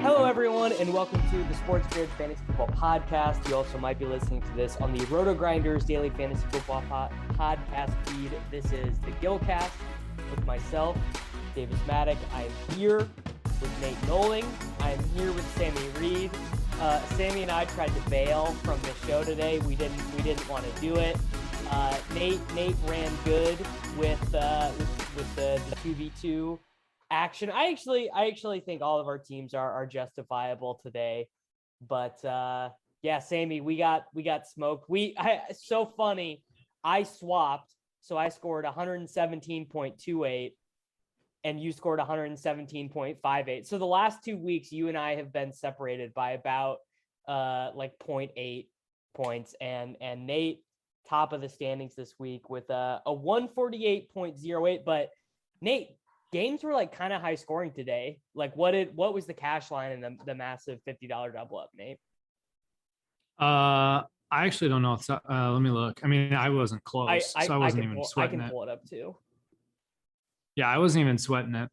Hello, everyone, and welcome to the Sports Grid Fantasy Football Podcast. You also might be listening to this on the RotoGrinders Daily Fantasy Football Podcast feed. This is the Gillcast with myself, Davis Maddock. I am here with Nate Noling. I am here with Sammy Reed. Sammy and I tried to bail from the show today. We didn't want to do it. Nate ran good with the 2v2 action. I actually think all of our teams are justifiable today, but yeah, Sammy, we got smoked. So funny. I swapped, so I scored 117.28 and you scored 117.58. So the last 2 weeks you and I have been separated by about like 0.8 points, and Nate top of the standings this week with a 148.08. But Nate, games were like kind of high scoring today. Like what was the cash line in the massive $50 double up, Nate? I actually don't know. Let me look. I mean, I wasn't close, so I wasn't even sweating it. I can pull it up too. Yeah, I wasn't even sweating it.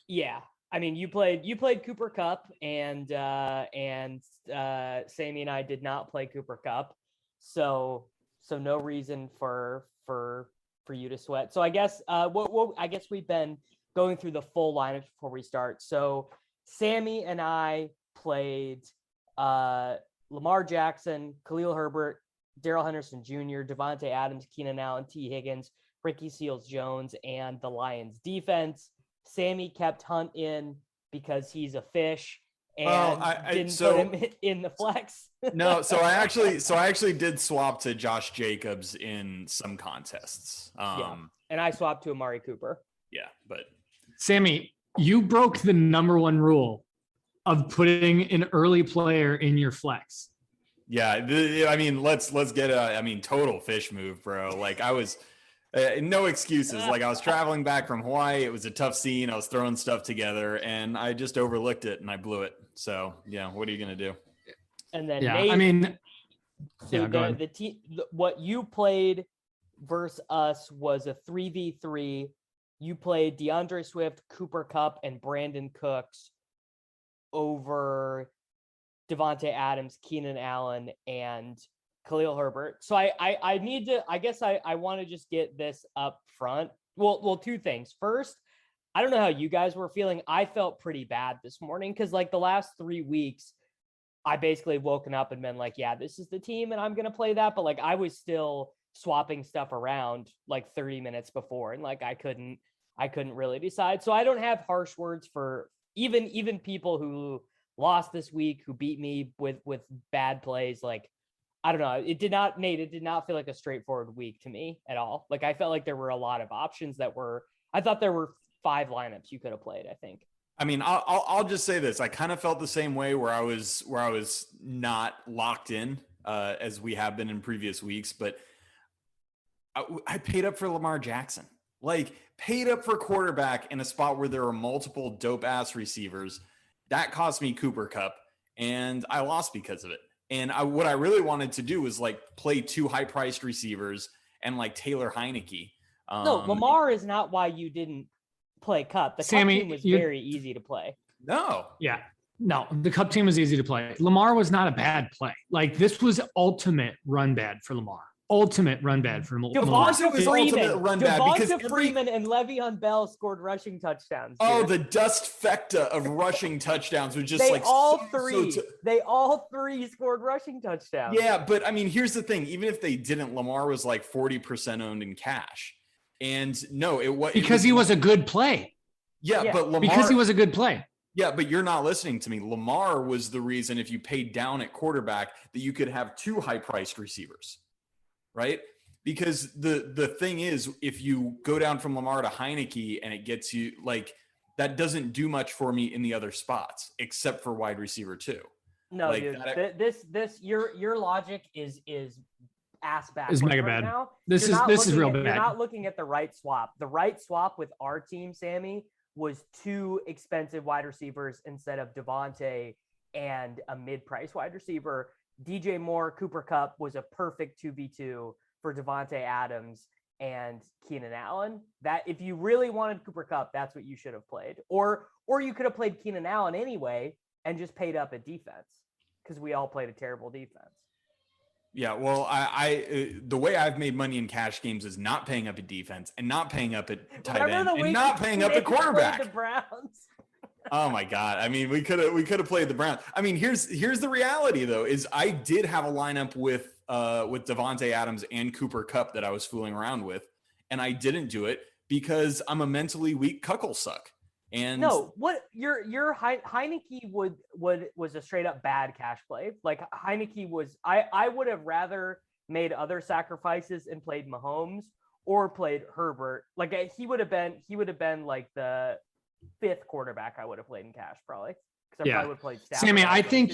Yeah, I mean, you played Cooper Kupp, and Sammy and I did not play Cooper Kupp, so no reason for you to sweat. So I guess I guess we've been going through the full lineup before we start. So Sammy and I played Lamar Jackson, Khalil Herbert, Darrell Henderson Jr., Devontae Adams, Keenan Allen, T. Higgins, Ricky Seals-Jones, and the Lions defense. Sammy kept Hunt in because he's a fish and didn't put him in the flex. No, so I actually did swap to Josh Jacobs in some contests. Yeah, and I swapped to Amari Cooper. Yeah, but Sammy, you broke the number one rule of putting an early player in your flex. Yeah, I mean, let's get total fish move, bro. Like I was no excuses. Like I was traveling back from Hawaii. It was a tough scene. I was throwing stuff together and I just overlooked it and I blew it. So yeah, what are you going to do? And then yeah, Nate, I mean, so yeah, go ahead. The team, what you played versus us was a 3v3. You played DeAndre Swift, Cooper Kupp, and Brandon Cooks over Devontae Adams, Keenan Allen, and Khalil Herbert. So I need to, I guess I want to just get this up front. Well, two things. First, I don't know how you guys were feeling. I felt pretty bad this morning because like the last 3 weeks, I basically woken up and been like, yeah, this is the team and I'm going to play that. But like, I was still swapping stuff around like 30 minutes before. And like, I couldn't really decide. So I don't have harsh words for even people who lost this week, who beat me with bad plays. Like, I don't know. It did not feel like a straightforward week to me at all. Like I felt like there were a lot of options I thought there were 5 lineups you could have played, I think. I mean, I'll just say this. I kind of felt the same way where I was not locked in as we have been in previous weeks, but I paid up for Lamar Jackson, like paid up for quarterback in a spot where there are multiple dope ass receivers. That cost me Cooper Kupp and I lost because of it. And what I really wanted to do was like play 2 high priced receivers and like Taylor Heineke. No, Lamar is not why you didn't play Kupp. The Sammy, Kupp team was very easy to play. No. Yeah. No, the Kupp team was easy to play. Lamar was not a bad play. Like this was ultimate run bad for Lamar. Ultimate run bad for Lamar. Devonta Freeman and Le'Veon Bell scored rushing touchdowns. Dude. Oh, the dust fecta of rushing touchdowns was just they all three scored rushing touchdowns. Yeah, but I mean, here's the thing. Even if they didn't, Lamar was like 40% owned in cash. And no, it was because he was a good play. Yeah, but Lamar, because he was a good play. Yeah, but you're not listening to me. Lamar was the reason, if you paid down at quarterback, that you could have 2 high-priced receivers, right? Because the thing is, if you go down from Lamar to Heineke and it gets you like that, doesn't do much for me in the other spots except for wide receiver 2. No, like dude, this your logic is ass back. Is mega bad. Now. This is real bad. You're not looking at the right swap. The right swap with our team, Sammy, was 2 expensive wide receivers instead of Devontae and a mid-price wide receiver. DJ Moore, Cooper Kupp was a perfect 2v2 for Devontae Adams and Keenan Allen. That if you really wanted Cooper Kupp, that's what you should have played. Or you could have played Keenan Allen anyway and just paid up at defense because we all played a terrible defense. Yeah, well, I the way I've made money in cash games is not paying up at defense and not paying up at tight end and not paying up at quarterback. The Browns. Oh my God. I mean, we could have played the Browns. I mean, here's the reality though, is I did have a lineup with Davante Adams and Cooper Kupp that I was fooling around with, and I didn't do it because I'm a mentally weak cuckle suck. And no, what your Heineke was a straight up bad cash play. Like Heineke was, I would have rather made other sacrifices and played Mahomes or played Herbert. Like he would have been like the 5th quarterback I would have played in cash probably. Because I probably would have played Stafford. Sammy, I think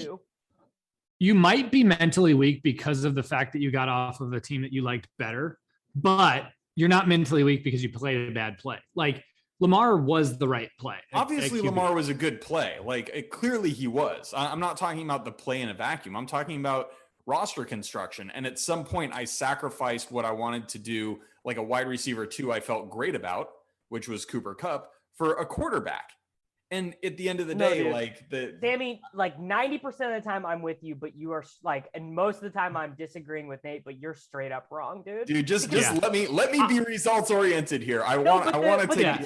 you might be mentally weak because of the fact that you got off of a team that you liked better, but you're not mentally weak because you played a bad play. Like Lamar was the right play. Obviously, Lamar was a good play. Like clearly he was. I'm not talking about the play in a vacuum. I'm talking about roster construction. And at some point I sacrificed what I wanted to do, like a wide receiver 2 I felt great about, which was Cooper Kupp, for a quarterback. And at the end of the day, dude. like Sammy, like 90% of the time I'm with you, but you are like, and most of the time I'm disagreeing with Nate, but you're straight up wrong, dude. Dude, just let me be results oriented here. I want to take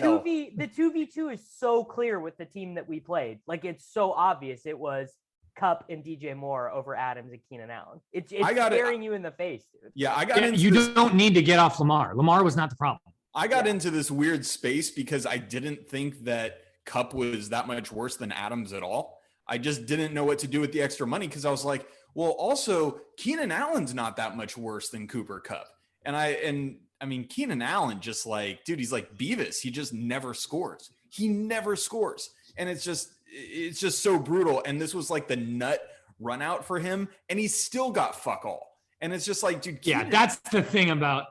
the 2v2 is so clear with the team that we played. Like it's so obvious. It was Kupp and DJ Moore over Adams and Keenan Allen. It's staring you in the face, dude. Yeah, I got into you don't need to get off Lamar. Lamar was not the problem. I got into this weird space because I didn't think that Kupp was that much worse than Adams at all. I just didn't know what to do with the extra money because I was like, well, also Keenan Allen's not that much worse than Cooper Kupp. And I mean, Keenan Allen just like, dude, he's like Beavis. He just never scores. He never scores. And it's just so brutal. And this was like the nut run out for him. And he still got fuck all. And it's just like, dude, Keenan, that's the thing about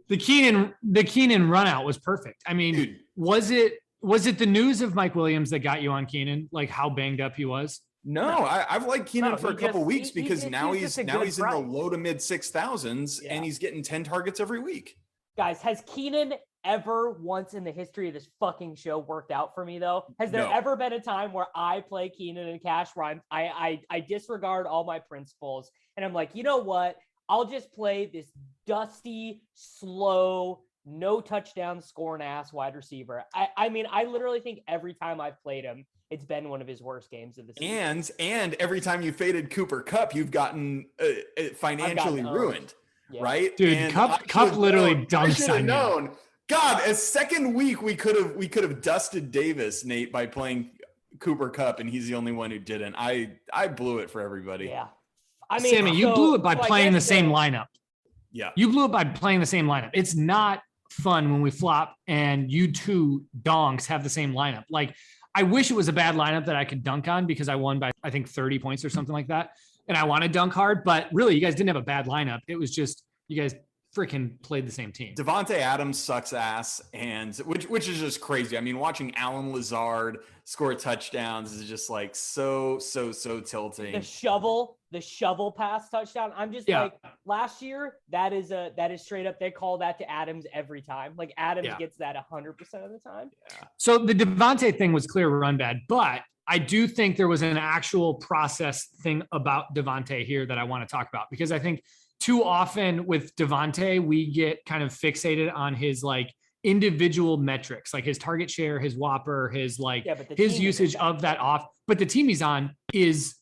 the Keenan run out was perfect. I mean, dude, was it the news of Mike Williams that got you on Keenan, like how banged up he was? No, I've liked Keenan for a couple weeks because now he's in the low to mid 6,000s and he's getting 10 targets every week. Guys, has Keenan ever once in the history of this fucking show worked out for me though? Has there ever been a time where I play Keenan in cash where I disregard all my principles and I'm like, you know what? I'll just play this dusty, slow, no touchdown scoring ass wide receiver. I mean, I literally think every time I've played him, it's been one of his worst games of the season. And every time you faded Cooper Kupp, you've gotten financially ruined, right? Dude, and Kupp literally dunked on you. God, a second week we could have dusted Davis, Nate, by playing Cooper Kupp, and he's the only one who didn't. I blew it for everybody. Yeah. I mean, Sammy, you blew it by playing the same lineup. Yeah. You blew it by playing the same lineup. It's not fun when we flop and you two donks have the same lineup. Like, I wish it was a bad lineup that I could dunk on because I won by, I think, 30 points or something like that. And I want to dunk hard, but really, you guys didn't have a bad lineup. It was just, you guys freaking played the same team. Davante Adams sucks ass, and which is just crazy. I mean, watching Alan Lazard score touchdowns is just like so tilting. The shovel pass touchdown. I'm just like, last year, that is straight up. They call that to Adams every time. Like Adams gets that 100% of the time. Yeah. So the Davante thing was clear run bad, but I do think there was an actual process thing about Davante here that I want to talk about, because I think too often with Davante, we get kind of fixated on his like individual metrics, like his target share, his Whopper, his like his usage of that off. But the team he's on is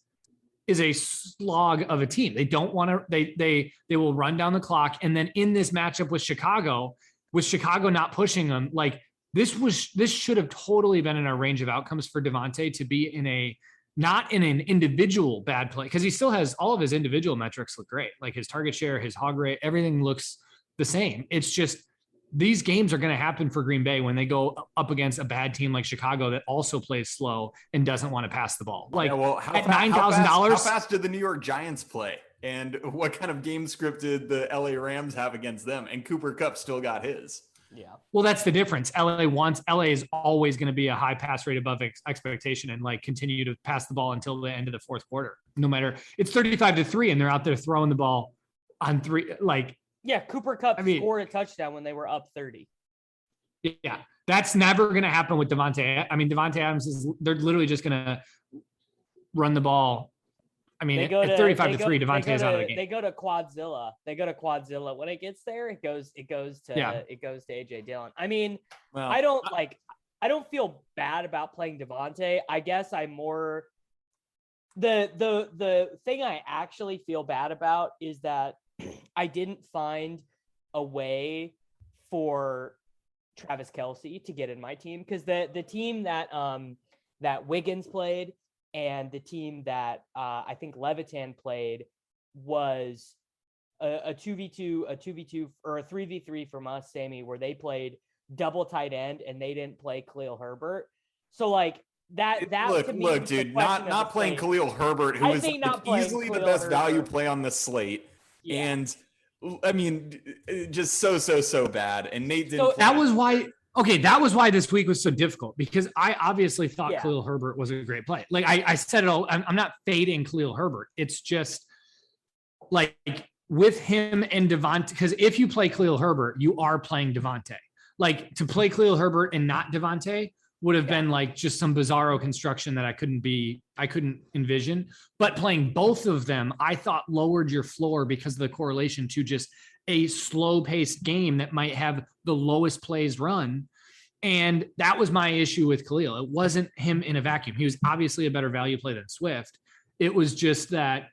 a slog of a team. They don't want to, they will run down the clock. And then in this matchup with Chicago not pushing them, like this should have totally been in our range of outcomes for Davante to be not in an individual bad play, because he still has all of his individual metrics look great. Like his target share, his hog rate, everything looks the same. It's just these games are going to happen for Green Bay when they go up against a bad team like Chicago that also plays slow and doesn't want to pass the ball. Like at $9,000. How fast did the New York Giants play? And what kind of game script did the LA Rams have against them? And Cooper Kupp still got his. Yeah. Well, that's the difference. LA is always going to be a high pass rate above expectation and like continue to pass the ball until the end of the fourth quarter. No matter, it's 35-3 and they're out there throwing the ball on three. Like Yeah, Cooper Kupp scored a touchdown when they were up 30. Yeah, that's never going to happen with Devontae. I mean, Devontae Adams they're literally just going to run the ball. I mean, at 35-3, Devontae's out of the game. They go to Quadzilla. When it gets there, it goes to AJ Dillon. I mean, well, I don't feel bad about playing Devontae. I guess I'm more the thing I actually feel bad about is that I didn't find a way for Travis Kelce to get in my team, because the team that Wiggins played and the team that I think Levitan played was a 2v2 or a 3v3 from us, Sammy, where they played double tight end and they didn't play Khalil Herbert. So like that look, to me, dude, not playing Khalil Herbert, who is easily the best value play on the slate. Yeah. And I mean, just so bad. And Nate didn't. So that was why. Okay, that was why this week was so difficult, because I obviously thought Khalil Herbert was a great play. Like I said it all. I'm not fading Khalil Herbert. It's just like with him and Devontae, because if you play Khalil Herbert, you are playing Devontae. Like to play Khalil Herbert and not Devontae would have been like just some bizarro construction that I couldn't envision. But playing both of them, I thought lowered your floor because of the correlation to just a slow paced game that might have the lowest plays run. And that was my issue with Khalil. It wasn't him in a vacuum. He was obviously a better value play than Swift. It was just that,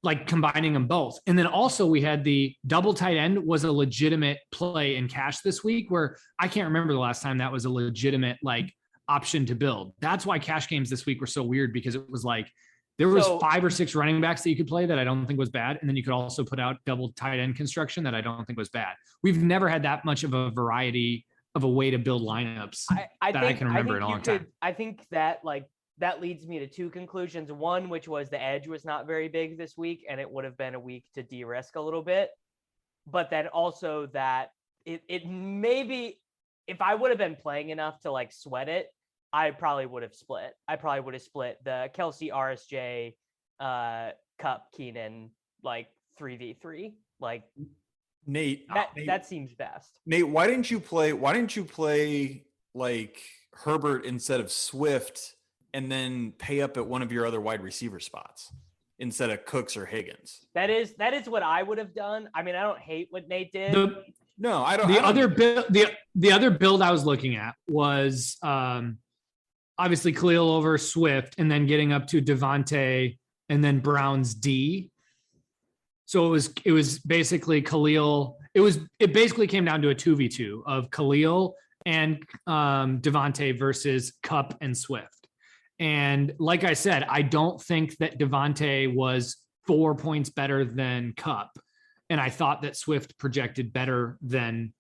like, combining them both. And then also we had the double tight end was a legitimate play in cash this week, where I can't remember the last time that was a legitimate like option to build. That's why cash games this week were so weird, because it was like there was 5 or 6 running backs that you could play that I don't think was bad. And then you could also put out double tight end construction that I don't think was bad. We've never had that much of a variety of a way to build lineups I can remember in a long time. I think that that leads me to 2 conclusions. One, which was the edge was not very big this week, and it would have been a week to de-risk a little bit. But then also that it maybe, if I would have been playing enough to like sweat it, I probably would have split. The Kelce, RSJ, Kupp, Keenan, like 3v3. Like Nate, that seems best. Nate, why didn't you play like Herbert instead of Swift, and then pay up at one of your other wide receiver spots instead of Cooks or Higgins? That is what I would have done. I mean, I don't hate what Nate did. The other build I was looking at was obviously Khalil over Swift, and then getting up to Devontae and then Brown's D. So it was basically Khalil. It basically came down to a 2v2 of Khalil and Devontae versus Kupp and Swift. And like I said, I don't think that Devontae was 4 points better than Kupp. And I thought that Swift projected better than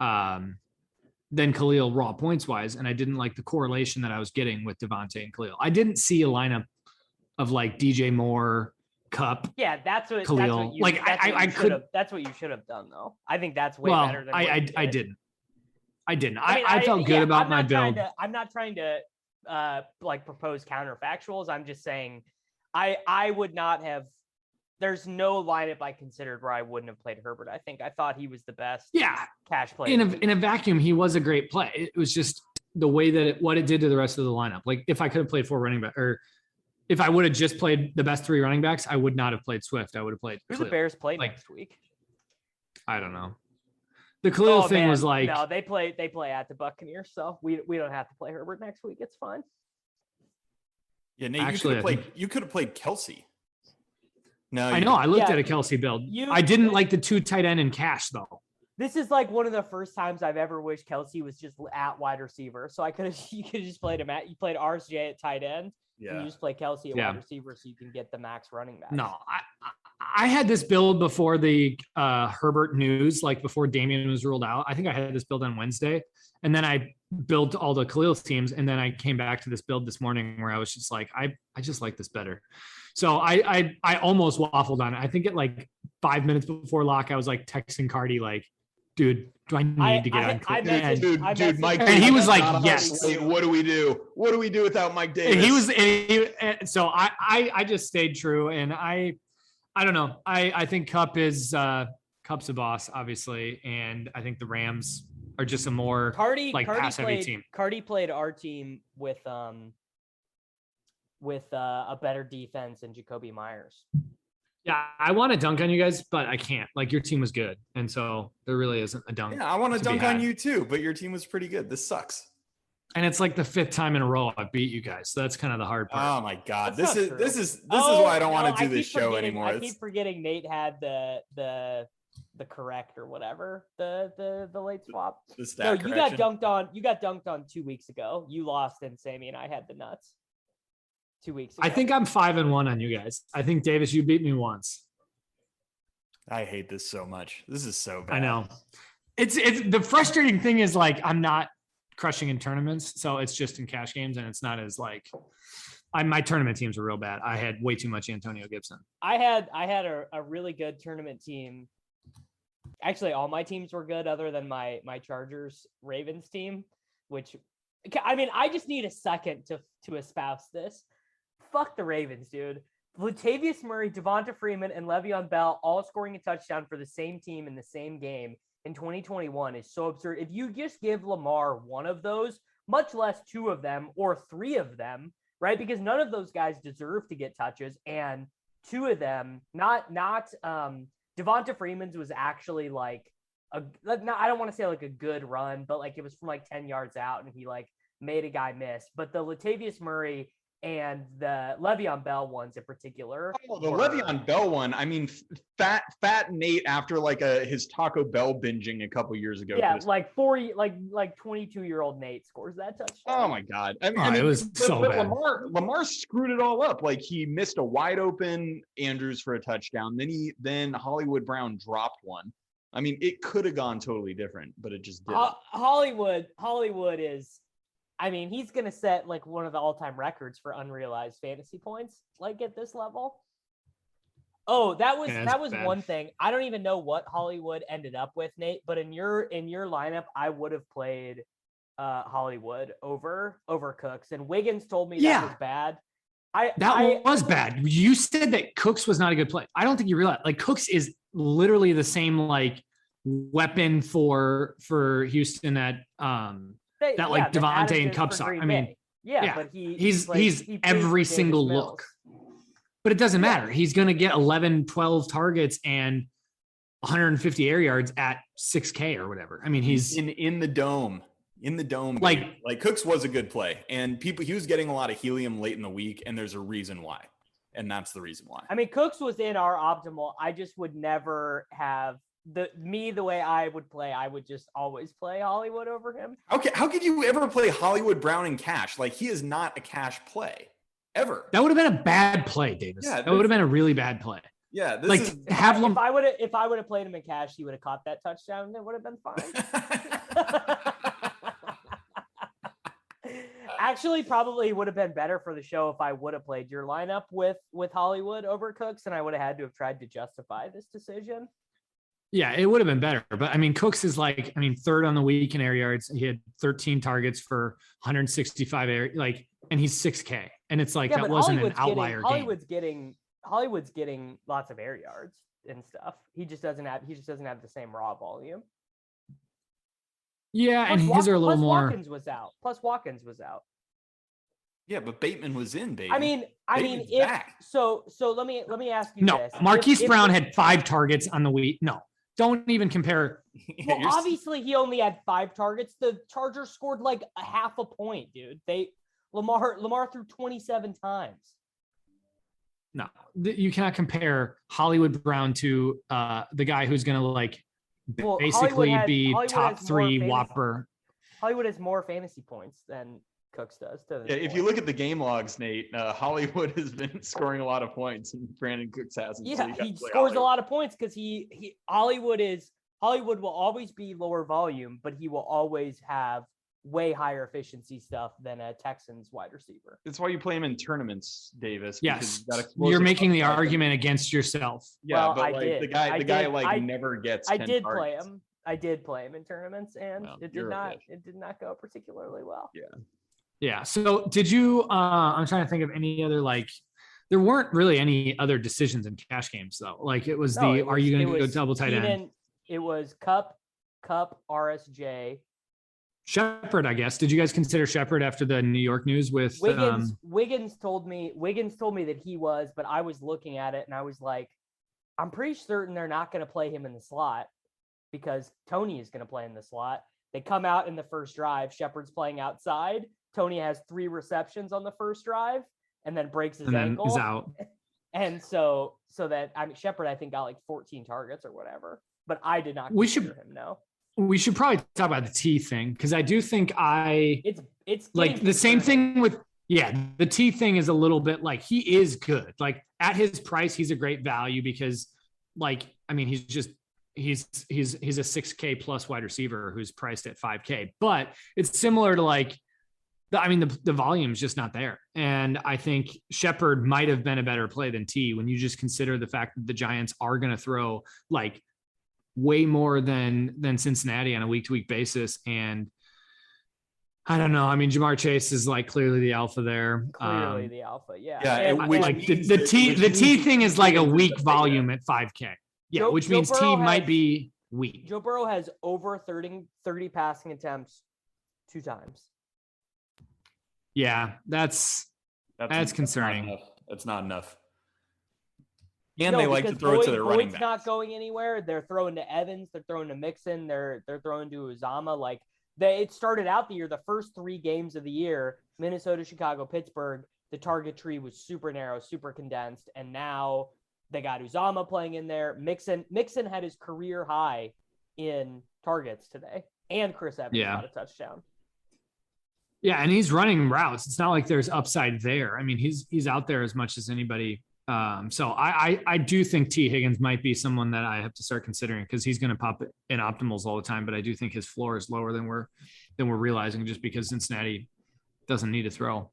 Khalil raw points wise. And I didn't like the correlation that I was getting with Devontae and Khalil. I didn't see a lineup of like DJ Moore, Kupp. Yeah, that's what Khalil. That's what you should have done, though. I think that's way better than I didn't. I felt good about my build. I'm not trying to propose counterfactuals. I'm just saying I would not have. There's no lineup I considered where I wouldn't have played Herbert. I thought he was the best. Yeah, cash play in a vacuum. He was a great play. It was just the way that what it did to the rest of the lineup. Like if I could have played 4 running back, or if I would have just played the best 3 running backs, I would not have played Swift. I would have played. Who's the Bears play next week? I don't know. The Khalil thing was like, no, they play at the Buccaneers, so we don't have to play Herbert next week. It's fine. Yeah, Nate, you could have played Kelce. No, I know. I looked at a Kelce build. I didn't like the 2 tight end in cash though. This is like one of the first times I've ever wished Kelce was just at wide receiver. So you could have just played him you played RSJ at tight end. Yeah. And you just play Kelce at wide receiver so you can get the max running back. No, I had this build before the Herbert news, like before Damian was ruled out. I think I had this build on Wednesday, and then I built all the Khalil's teams, and then I came back to this build this morning where I was just like, I just like this better. So I almost waffled on it. I think at like 5 minutes before lock, I was like texting Cardi like, dude, do I need to get on? Dude, Mike. And he was like, yes. What do we do? What do we do without Mike Davis? And so I just stayed true. And I don't know. I think Kupp Cup's a boss, obviously, and I think the Rams are just a more Cardi pass-heavy team. Cardi played our team with a better defense than Jacoby Myers. Yeah, I want to dunk on you guys, but I can't. Like, your team was good, and so there really isn't a dunk. Yeah, I want to dunk on you too, but your team was pretty good. This sucks. And it's like the 5th time in a row I beat you guys. So that's kind of the hard part. Oh my God. That's This is why I don't want to do this show anymore. I keep forgetting Nate had the correct or whatever, the late swap. The stat you got dunked on 2 weeks ago. You lost and Sammy and I had the nuts 2 weeks ago. I think I'm 5-1 on you guys. I think, Davis, you beat me once. I hate this so much. This is so bad. I know. It's the frustrating thing is, like, I'm not crushing in tournaments, so it's just in cash games, and it's not as like my tournament teams were real bad. I had way too much Antonio Gibson. I had a really good tournament team. Actually, all my teams were good other than my Chargers Ravens team, which, I mean, I just need a second to espouse this. Fuck the Ravens, dude. Latavius Murray, Devonta Freeman, and Le'Veon Bell all scoring a touchdown for the same team in the same game in 2021 is so absurd. If you just give Lamar one of those, much less 2 of them or 3 of them, right? Because none of those guys deserve to get touches, and 2 of them, not Devonta Freeman's was actually like I don't want to say like a good run, but like it was from like 10 yards out and he like made a guy miss. But the Latavius Murray and the Le'Veon Bell ones in particular. Oh, the Le'Veon Bell one. I mean, fat Nate after like his Taco Bell binging a couple years ago. Yeah, like 22-year-old Nate scores that touchdown. Oh my God! I mean, it was so bad. Lamar screwed it all up. Like, he missed a wide open Andrews for a touchdown. Then Hollywood Brown dropped one. I mean, it could have gone totally different, but it just didn't. Hollywood is. I mean, he's going to set like one of the all-time records for unrealized fantasy points, like at this level. Oh, that was bad. One thing. I don't even know what Hollywood ended up with, Nate, but in your lineup, I would have played Hollywood over Cooks, and Wiggins told me that was bad. That was bad. You said that Cooks was not a good play. I don't think you realize, like, Cooks is literally the same like weapon for Houston that Devontae and Cup's are. I mean, but he's every single look. But it doesn't matter. He's going to get 11, 12 targets and 150 air yards at 6K or whatever. I mean, he's in the dome. In the dome. Like Cooks was a good play. And he was getting a lot of helium late in the week, and there's a reason why. And that's the reason why. I mean, Cooks was in our optimal. I just would never have the way I would play. I would just always play Hollywood over him. Okay, how could you ever play Hollywood Brown in cash? Like, he is not a cash play ever. That would have been a bad play, Davis. Yeah, that would have been a really bad play. Yeah, if I would have played him in cash, he would have caught that touchdown, and it would have been fine. Actually, probably would have been better for the show if I would have played your lineup with Hollywood over Cooks, and I would have had to have tried to justify this decision. Yeah, it would have been better. But I mean, Cooks is like, third on the week in air yards. He had 13 targets for 165 air, and he's 6K. And it's like, that wasn't an outlier game. Hollywood's getting lots of air yards and stuff. He just doesn't have the same raw volume. Yeah, and his are a little more. Watkins was out. Yeah, but Bateman was in, baby. I mean, so let me ask you this. No, Marquise Brown had 5 targets on the week. No, don't even compare. Well, obviously he only had 5 targets. The Chargers scored like a half a point, dude. Lamar threw 27 times. No, you cannot compare Hollywood Brown to the guy who's going to basically be top 3 whopper. Hollywood has more fantasy points than Cooks does. If you look at the game logs, Nate, Hollywood has been scoring a lot of points, and Brandon Cooks hasn't. Yeah, so he scores a lot of points because Hollywood will always be lower volume, but he will always have way higher efficiency stuff than a Texans wide receiver. That's why you play him in tournaments, Davis. Yes, you're making the argument against yourself. Yeah, but the guy never gets. I did play him. I did play him in tournaments, and it did not go particularly well. Yeah. Yeah. So did you? I'm trying to think of any other there weren't really any other decisions in cash games though. Like it was are you going to go double tight end? It was Cup, RSJ. Shepard, I guess. Did you guys consider Shepard after the New York news with Wiggins told me that he was, but I was looking at it and I was like, I'm pretty certain they're not going to play him in the slot because Tony is going to play in the slot. They come out in the first drive. Shepard's playing outside. Tony has 3 receptions on the first drive and then breaks his ankle. Is out. And so that, I mean, Shepard, I think, got like 14 targets or whatever, but I did not consider him. No. We should probably talk about the T thing because I do think it's like the same thing with the T thing is a little bit like he is good. Like at his price, he's a great value because like I mean he's a 6K plus wide receiver who's priced at 5K, but it's similar to like the volume's just not there. And I think Shepard might have been a better play than T when you just consider the fact that the Giants are going to throw like way more than Cincinnati on a week-to-week basis. And I don't know. I mean, Jamar Chase is like clearly the alpha there. Clearly the alpha. Yeah. Yeah. Like the T thing is like a weak volume at 5K. Yeah. Which means T might be weak. Joe Burrow has over 30 passing attempts 2 times. Yeah. That's concerning. That's not enough. And they like to throw it to their running backs. Not going anywhere. They're throwing to Evans. They're throwing to Mixon. They're throwing to Uzama. Like it started out the year, the first 3 games of the year, Minnesota, Chicago, Pittsburgh, the target tree was super narrow, super condensed. And now they got Uzama playing in there. Mixon had his career high in targets today. And Chris Evans got a touchdown. Yeah. And he's running routes. It's not like there's upside there. I mean, he's out there as much as anybody. So I do think T Higgins might be someone that I have to start considering because he's going to pop in optimals all the time. But I do think his floor is lower than we're realizing just because Cincinnati doesn't need to throw.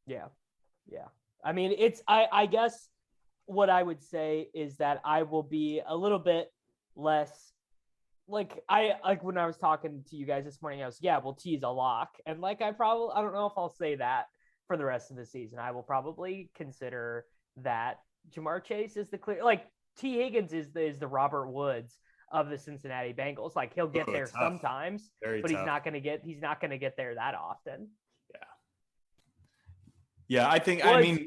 Yeah. Yeah. I mean, I guess what I would say is that I will be a little bit less like when I was talking to you guys this morning, I was, T is a lock. And like, I don't know if I'll say that for the rest of the season. I will probably consider that Jamar Chase is the clear, like T Higgins is the Robert Woods of the Cincinnati Bengals. Like he'll get there sometimes, but he's not going to get there that often. Yeah. I think,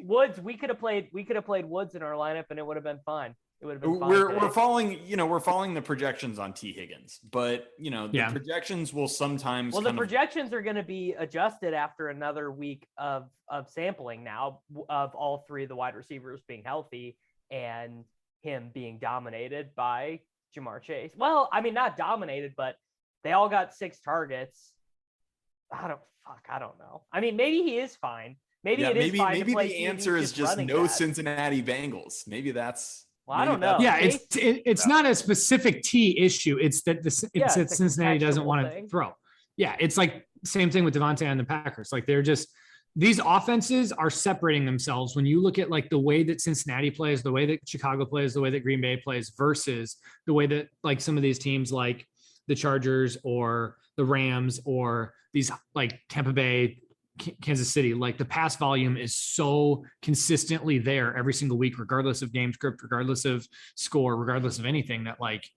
Woods, we could have played Woods in our lineup and it would have been fine. It would have been fine. We're following the projections on T Higgins, but the projections will sometimes. Well, the projections are going to be adjusted after another week of sampling now of all 3 of the wide receivers being healthy and him being dominated by Jamar Chase. Well, I mean, not dominated, but they all got 6 targets. I don't know. I mean, maybe he is fine. Maybe the answer is just no Cincinnati Bengals. Maybe that's. Well, I don't know. Yeah, it's not a specific T issue. It's that that Cincinnati doesn't want to throw. Yeah, it's like same thing with Devontae and the Packers. Like they're just these offenses are separating themselves when you look at like the way that Cincinnati plays, the way that Chicago plays, the way that Green Bay plays versus the way that like some of these teams like the Chargers or the Rams or these like Tampa Bay, Kansas City, like the pass volume is so consistently there every single week, regardless of game script, regardless of score, regardless of anything, that like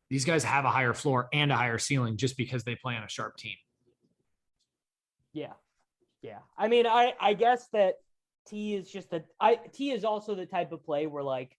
these guys have a higher floor and a higher ceiling just because they play on a sharp team. Yeah. Yeah. I mean, I guess that T is also the type of play where like,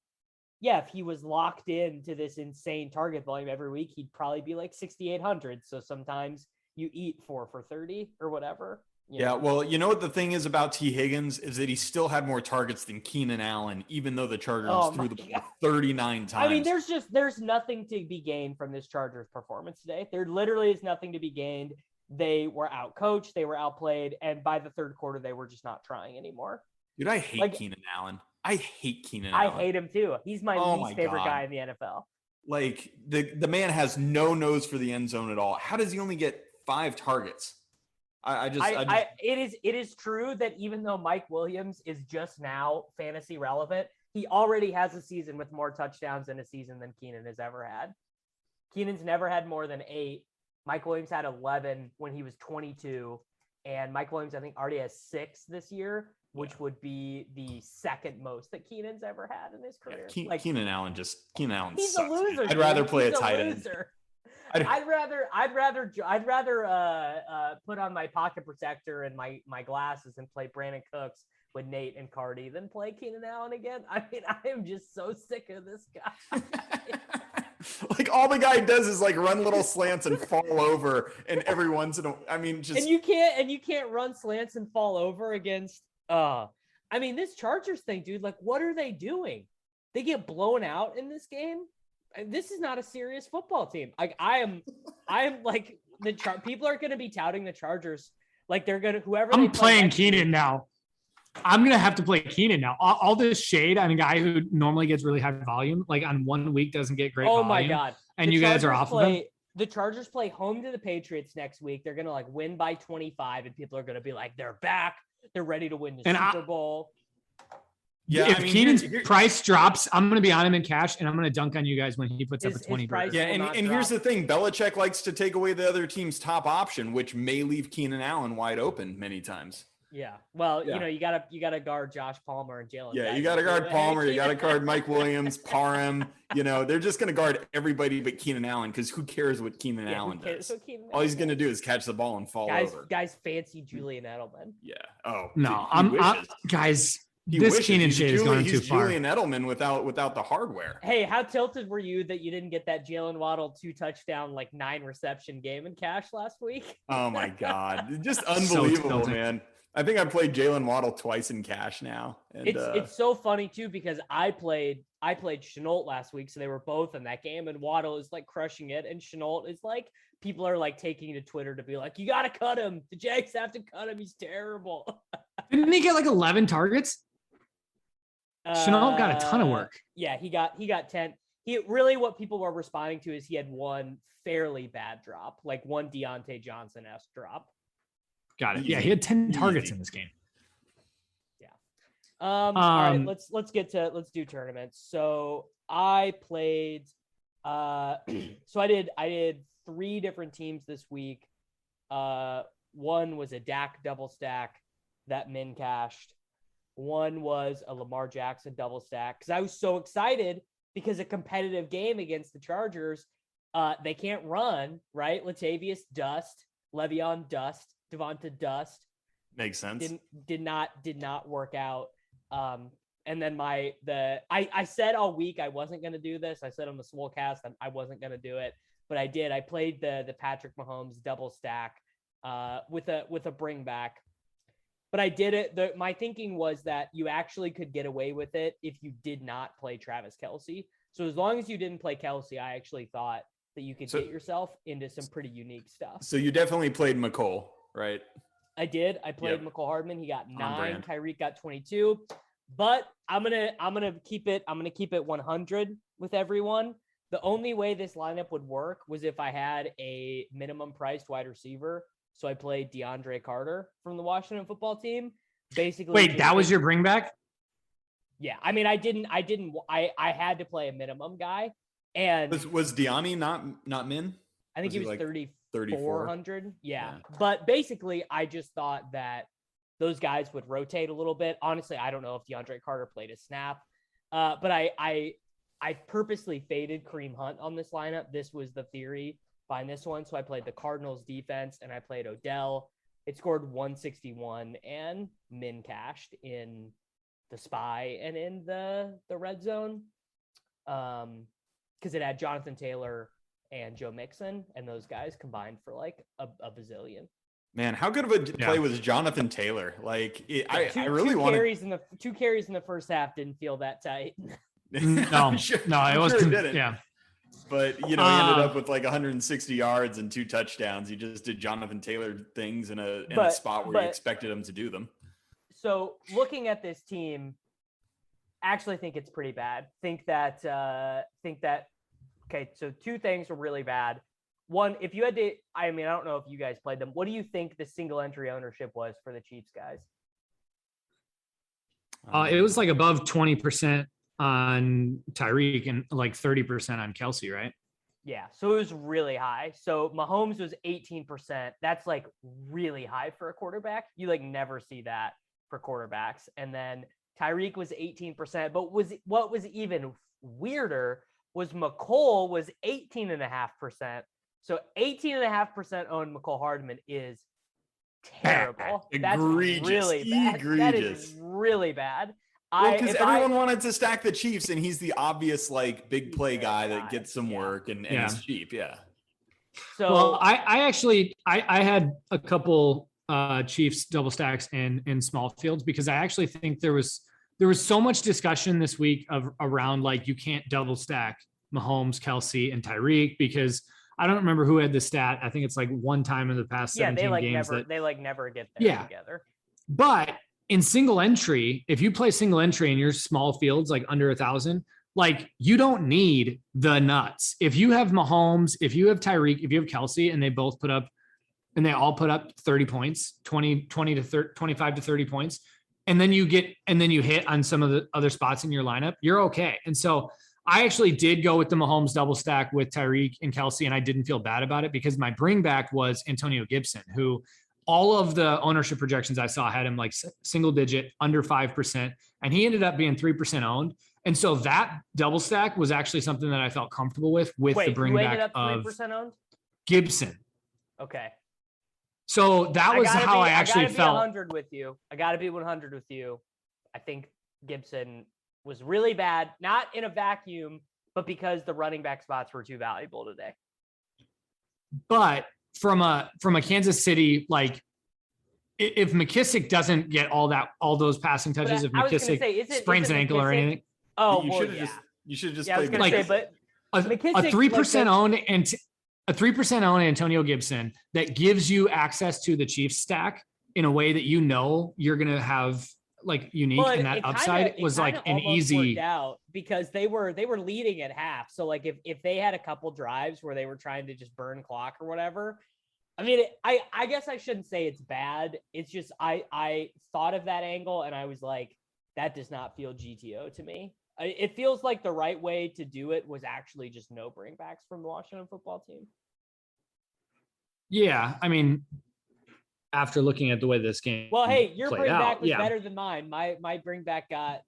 if he was locked into this insane target volume every week, he'd probably be like 6,800. So sometimes you eat 4 for 30 or whatever. Well, you know what the thing is about T Higgins is that he still had more targets than Keenan Allen, even though the Chargers threw the ball 39 times. I mean, there's nothing to be gained from this Chargers performance today. There literally is nothing to be gained. They were outcoached, they were outplayed, and by the third quarter, they were just not trying anymore. Dude, I hate Keenan Allen. I hate Keenan Allen. I hate him too. He's my least favorite guy in the NFL. Like the man has no nose for the end zone at all. How does he only get 5 targets? It is true that even though Mike Williams is just now fantasy relevant, he already has a season with more touchdowns in a season than Keenan has ever had. Keenan's never had more than 8. Mike Williams had 11 when he was 22. and Mike Williams, I think, already has 6 this year, which would be the second most that Keenan's ever had in his career. Keenan Allen he's sucks. a loser. I'd rather play he's a tight end. Loser. I'd rather put on my pocket protector and my glasses and play Brandon Cooks with Nate and Cardi than play Keenan Allen again. I mean, I am just so sick of this guy. Like all the guy does is like run little slants and fall over, and every once in a, I mean, just and you can't run slants and fall over against. I mean, this Chargers thing, dude. Like, what are they doing? They get blown out in this game. This is not a serious football team. Like I am like people are going to be touting the Chargers like they're going to whoever. I'm playing Keenan now. I'm going to have to play Keenan now. All this shade on a guy who normally gets really high volume, like on 1 week doesn't get great volume. Oh my God. And you guys are off of him. The Chargers play home to the Patriots next week. They're going to like win by 25 and people are going to be like, they're back. They're ready to win the Super Bowl. Yeah, if Keenan's price drops, I'm going to be on him in cash, and I'm going to dunk on you guys when he puts up a 20. Yeah, and here's the thing: Belichick likes to take away the other team's top option, which may leave Keenan Allen wide open many times. Yeah, well, you know, you gotta guard Josh Palmer and Jalen. Yeah, you gotta guard Palmer. You gotta guard Mike Williams, Parham. You know, they're just gonna guard everybody but Keenan Allen because who cares what Keenan Allen does? All he's gonna do is catch the ball and fall over. Guys, fancy Julian Edelman. Yeah. Oh no, guys. This Keenan shade is going too far. Julian Edelman without the hardware. Hey, how tilted were you that you didn't get that Jalen Waddle 2 touchdown, like 9 reception game in cash last week? Oh my God, just unbelievable, so man. I think I played Jalen Waddle twice in cash now. And, it's so funny too because I played Shenault last week, so they were both in that game, and Waddle is like crushing it, and Shenault is like people are like taking to Twitter to be like, you got to cut him. The Jags have to cut him. He's terrible. Didn't he get like 11 targets? Shenault got a ton of work. Yeah, he got 10. He really what people were responding to is he had one fairly bad drop, like one Deontay Johnson-esque drop. Got it. Yeah, he had 10 targets in this game. Yeah. All right, let's do tournaments. So I played so I did 3 different teams this week. One was a Dak double stack that min cashed. One was a Lamar Jackson double stack because I was so excited because a competitive game against the Chargers, they can't run, right? Latavius Dust, Le'Veon Dust, Devonta Dust. Makes sense. Did not work out. And then I said all week I wasn't going to do this. I said on the Swolecast I wasn't going to do it, but I did. I played the Patrick Mahomes double stack with a bring back. But I did it. My thinking was that you actually could get away with it if you did not play Travis Kelce. So as long as you didn't play Kelce, I actually thought that you could get yourself into some pretty unique stuff. So you definitely played McCole, right? I did. I played McCole Hardman. He got 9. Tyreek got 22. But I'm gonna keep it 100 with everyone. The only way this lineup would work was if I had a minimum priced wide receiver. So I played DeAndre Carter from the Washington football team. Basically, wait, that was your bring back? Yeah, I mean, I had to play a minimum guy. And was Deani not min? I think he was like 3,400. Yeah. But basically, I just thought that those guys would rotate a little bit. Honestly, I don't know if DeAndre Carter played a snap. But I purposely faded Kareem Hunt on this lineup. This was the theory behind this one. So I played the Cardinals defense and I played Odell. It scored 161 and min cashed in the spy and in the red zone. Because it had Jonathan Taylor and Joe Mixon, and those guys combined for like a bazillion. Man, how good of a play was Jonathan Taylor? Like, I really wanted... 2 carries in the first half didn't feel that tight. No, it wasn't. Didn't. Yeah. But, he ended up with like 160 yards and 2 touchdowns. He just did Jonathan Taylor things in a spot where you expected him to do them. So looking at this team, actually think it's pretty bad. Think that, okay, so 2 things were really bad. One, if you had to, I mean, I don't know if you guys played them. What do you think the single entry ownership was for the Chiefs guys? It was like above 20% on Tyreek and like 30% on Kelce, right? Yeah, so it was really high. So Mahomes was 18%. That's like really high for a quarterback. You like never see that for quarterbacks. And then Tyreek was 18%. But what was even weirder was McColl was 18.5%. So 18.5% owned McColl Hardman is terrible. That's Egregious. really bad. That is Egregious. really bad. Well, because everyone wanted to stack the Chiefs, and he's the obvious like big play guy that gets some work and is cheap. Yeah. So well, I actually had a couple Chiefs double stacks in small fields because I actually think there was so much discussion this week around like you can't double stack Mahomes, Kelsey, and Tyreek because I don't remember who had the stat. I think it's like one time in the past 17 games they never get there together. But in single entry, if you play single entry in your small fields, like under 1,000, like you don't need the nuts. If you have Mahomes, if you have Tyreek, if you have Kelsey, and they all put up 30 points, 20 to 30, 25 to 30 points, and then you hit on some of the other spots in your lineup, you're okay. And so I actually did go with the Mahomes double stack with Tyreek and Kelsey, and I didn't feel bad about it because my bring back was Antonio Gibson, who all of the ownership projections I saw had him like single digit, under 5%, and he ended up being 3% owned. And so that double stack was actually something that I felt comfortable with the bring back of 3% owned? Gibson. Okay. So that was how I actually felt. 100 with you. I got to be 100 with you. I think Gibson was really bad, not in a vacuum, but because the running back spots were too valuable today. But from a Kansas City, like if McKissick doesn't get all those passing touches, if McKissick sprains an ankle or anything, you should have just played but a 3% owned and a 3% owned Antonio Gibson that gives you access to the Chiefs stack in a way that you're gonna have like unique, and that upside was like an easy out because they were leading at half. So like if they had a couple drives where they were trying to just burn clock or whatever, I mean, I guess I shouldn't say it's bad. It's just I thought of that angle and I was like, that does not feel GTO to me. It feels like the right way to do it was actually just no bringbacks from the Washington football team. Yeah, I mean, after looking at the way this game, well, hey, your bringback was better than mine. My bringback got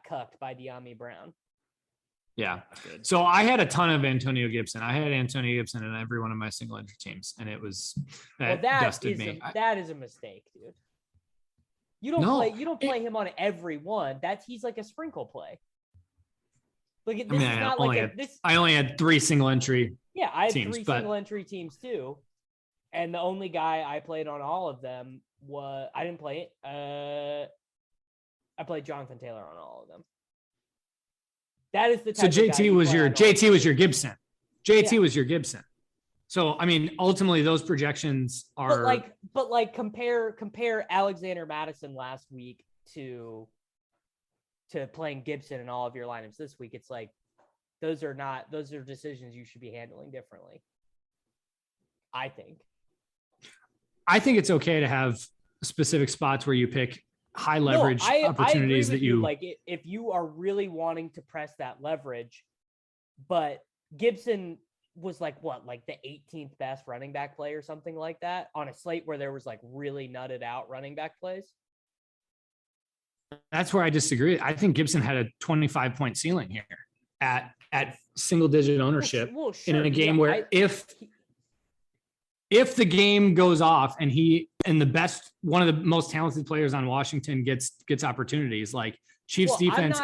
cucked by De'Ami Brown. Yeah. So I had a ton of Antonio Gibson. I had Antonio Gibson in every one of my single entry teams, and it was that dusted me. That is a mistake, dude. You don't play him on every one. He's like a sprinkle play. Like this is not like this. I only had 3 single entry. Yeah, I had teams, 3 single entry teams too, and the only guy I played on all of them was I didn't play it. I played Jonathan Taylor on all of them. That is the type so JT was your Gibson. JT was your Gibson. So I mean, ultimately, those projections are. But compare Alexander Madison last week to playing Gibson in all of your lineups this week. It's like those are decisions you should be handling differently. I think it's okay to have specific spots where you pick high leverage opportunities that you like. If you are really wanting to press that leverage, but Gibson was like the 18th best running back play or something like that on a slate where there was like really nutted out running back plays. That's where I disagree. I think Gibson had a 25-point ceiling here at single digit ownership in a game where if the game goes off and one of the most talented players on Washington gets opportunities, like Chiefs defense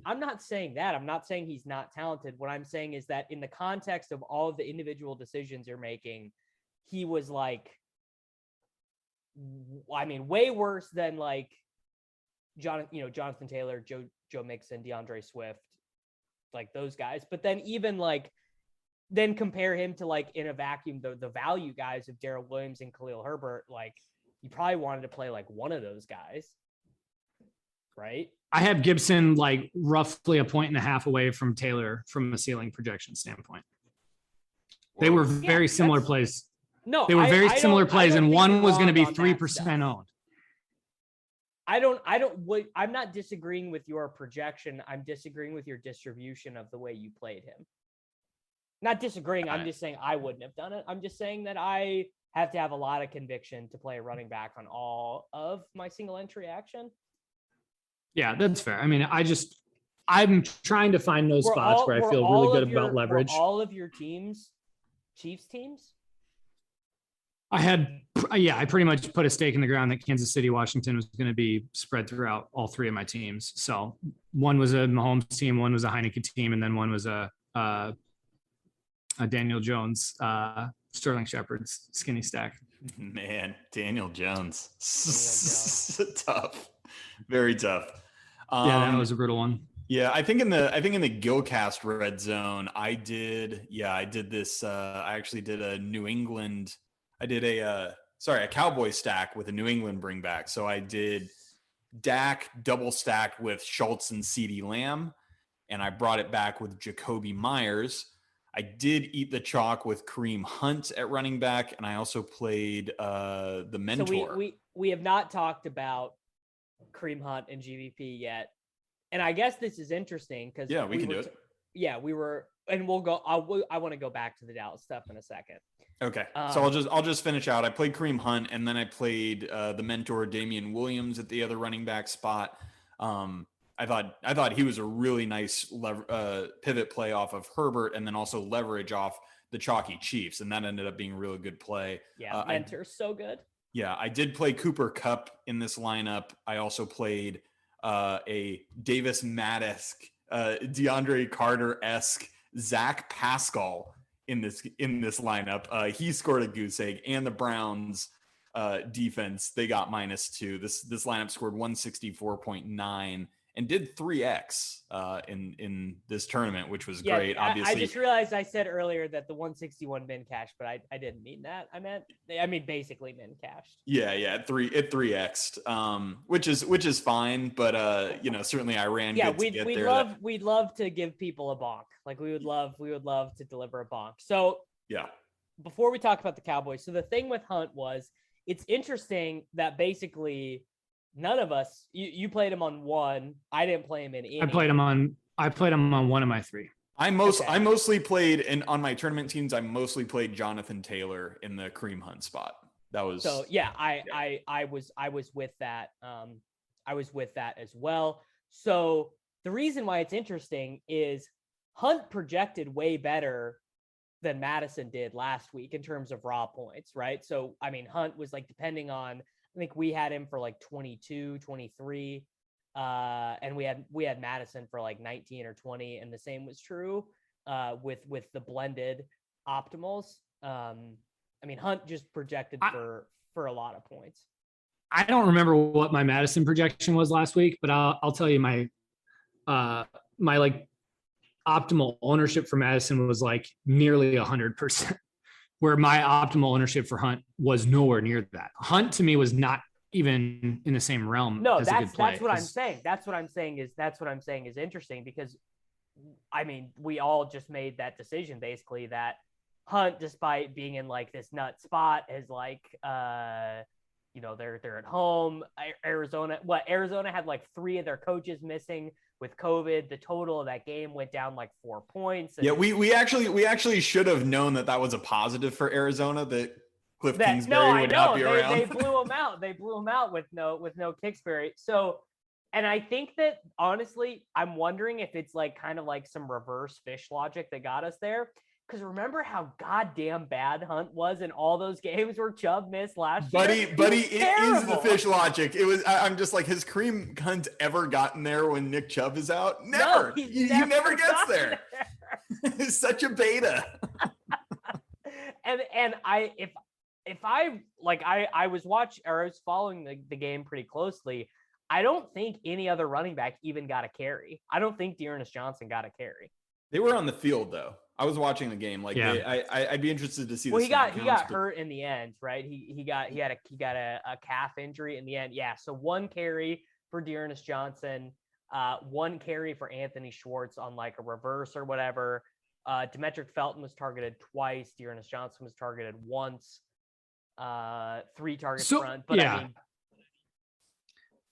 I'm not saying that. I'm not saying he's not talented. What I'm saying is that in the context of all of the individual decisions you're making, he was like, I mean, way worse than like Jonathan Taylor, Joe Mixon, DeAndre Swift, like those guys. But then even then compare him to like in a vacuum, the value guys of Darrell Williams and Khalil Herbert, like you probably wanted to play like one of those guys, right? I have Gibson like roughly 1.5 points away from Taylor from a ceiling projection standpoint. They were very similar plays. No, they were very similar plays, and one was going to be 3% owned. I'm not disagreeing with your projection. I'm disagreeing with your distribution of the way you played him. Not disagreeing. I'm just saying I wouldn't have done it. I'm just saying that I have to have a lot of conviction to play a running back on all of my single entry action. Yeah, that's fair. I mean, I'm trying to find those spots where I feel really good about leverage. Were all of your teams Chiefs teams? I pretty much put a stake in the ground that Kansas City, Washington was going to be spread throughout all three of my teams. So one was a Mahomes team, one was a Heineke team, and then one was a Daniel Jones, Sterling Shepard's skinny stack. Man, Daniel Jones. Tough. Very tough. That was a brutal one. Yeah, I think in the Gillcast red zone, I did this. I actually did a New England. I did a Cowboy stack with a New England bring back. So I did Dak double stacked with Schultz and CeeDee Lamb, and I brought it back with Jacoby Myers. I did eat the chalk with Kareem Hunt at running back, and I also played the mentor. So we have not talked about Kareem Hunt and GVP yet. And I guess this is interesting because we can do it. We were, and we'll go. I want to go back to the Dallas stuff in a second. Okay, so I'll just finish out. I played Kareem Hunt, and then I played the mentor Damian Williams at the other running back spot. I thought he was a really nice pivot play off of Herbert, and then also leverage off the chalky Chiefs, and that ended up being a really good play. Yeah, mentor's so good. Yeah, I did play Cooper Kupp in this lineup. I also played a Davis Matt-esque, DeAndre Carter-esque Zach Pascal in this lineup. He scored a goose egg, and the Browns defense, they got -2. This lineup scored 164.9 and did 3x in this tournament, which was great. Obviously, I just realized I said earlier that the 161 min cashed, but I didn't mean that. I mean basically min cashed. Yeah, it 3x'd, which is fine, but certainly I ran. Yeah, we'd love to give people a bonk. Like we would love to deliver a bonk. So yeah, before we talk about the Cowboys, so the thing with Hunt was, it's interesting that basically none of us, you played him on one. I didn't play him in any. I played him on one of my three. I mostly played, and on my tournament teams, I mostly played Jonathan Taylor in the Kareem Hunt spot. That was so. Yeah, I was with that. I was with that as well. So the reason why it's interesting is Hunt projected way better than Madison did last week in terms of raw points, right? So I mean, Hunt was like, depending on, I think we had him for like 22, 23, and we had Madison for like 19 or 20, and the same was true with the blended optimals. I mean, Hunt just projected for a lot of points. I don't remember what my Madison projection was last week, but I'll tell you my like optimal ownership for Madison was like nearly 100%. Where my optimal ownership for Hunt was nowhere near that. Hunt to me was not even in the same realm. No, as a good play. that's what I'm saying. That's what I'm saying is interesting, because I mean, we all just made that decision basically that Hunt, despite being in like this nut spot, is like they're at home. Arizona had like 3 of their coaches missing with COVID. The total of that game went down like 4 points. Yeah, we actually should have known that was a positive for Arizona, that Cliff Kingsbury would not be around. They blew him out. They blew him out with no Kingsbury. So, and I think that honestly, I'm wondering if it's like kind of like some reverse fish logic that got us there. Because remember how goddamn bad Hunt was in all those games where Chubb missed last year? Buddy, it is the fish logic. It was. I'm just like, has Kareem Hunt ever gotten there when Nick Chubb is out? Never. No, he never gets there. He's such a beta. and I was following the game pretty closely. I don't think any other running back even got a carry. I don't think Dearness Johnson got a carry. They were on the field though. I was watching the game. Like, yeah. I'd be interested to see. Well, he got hurt in the end, right? He got a calf injury in the end. Yeah. So 1 carry for Dearness Johnson, 1 carry for Anthony Schwartz on like a reverse or whatever. Demetric Felton was targeted twice. Dearness Johnson was targeted once. 3 targets front. But yeah. I mean,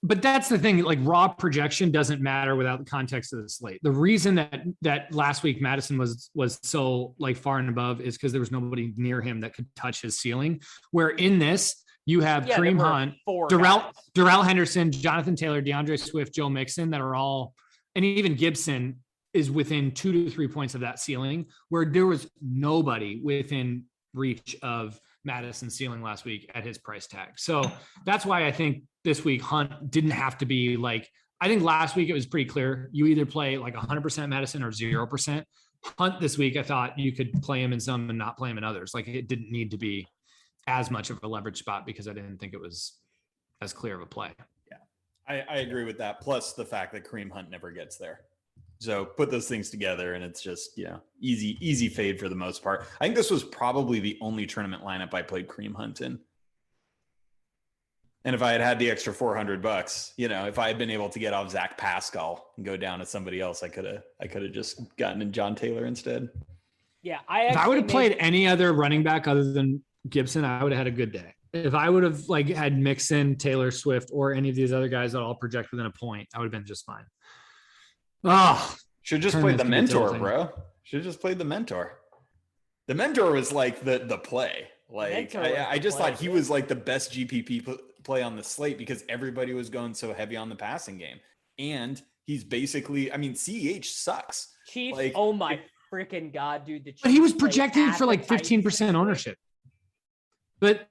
But that's the thing, like raw projection doesn't matter without the context of the slate. The reason that last week Madison was so like far and above is because there was nobody near him that could touch his ceiling. Where in this, you have Kareem Hunt, Darrell Henderson, Jonathan Taylor, DeAndre Swift, Joe Mixon that are all, and even Gibson is within 2 to 3 points of that ceiling, where there was nobody within reach of Madison's ceiling last week at his price tag. So that's why I think this week Hunt didn't have to be like, I think last week it was pretty clear. You either play like 100% Madison or 0%. Hunt this week, I thought you could play him in some and not play him in others. Like it didn't need to be as much of a leverage spot because I didn't think it was as clear of a play. Yeah, I agree with that. Plus the fact that Kareem Hunt never gets there. So put those things together and it's just, easy fade for the most part. I think this was probably the only tournament lineup I played Kareem Hunt in. And if I had the extra $400, if I had been able to get off Zach Pascal and go down to somebody else, I could have just gotten in John Taylor instead. Yeah. If I would have played any other running back other than Gibson, I would have had a good day. If I would have had Mixon, Taylor Swift, or any of these other guys that all project within a point, I would have been just fine. Oh, should just played the mentor, bro. Should just played the mentor. The mentor was like the play. Like I just thought he was like the best GPP play on the slate because everybody was going so heavy on the passing game. And he's basically, CEH sucks. Chiefs, like, oh my freaking God, dude. The Chiefs, but he was projected for like 15% ownership. But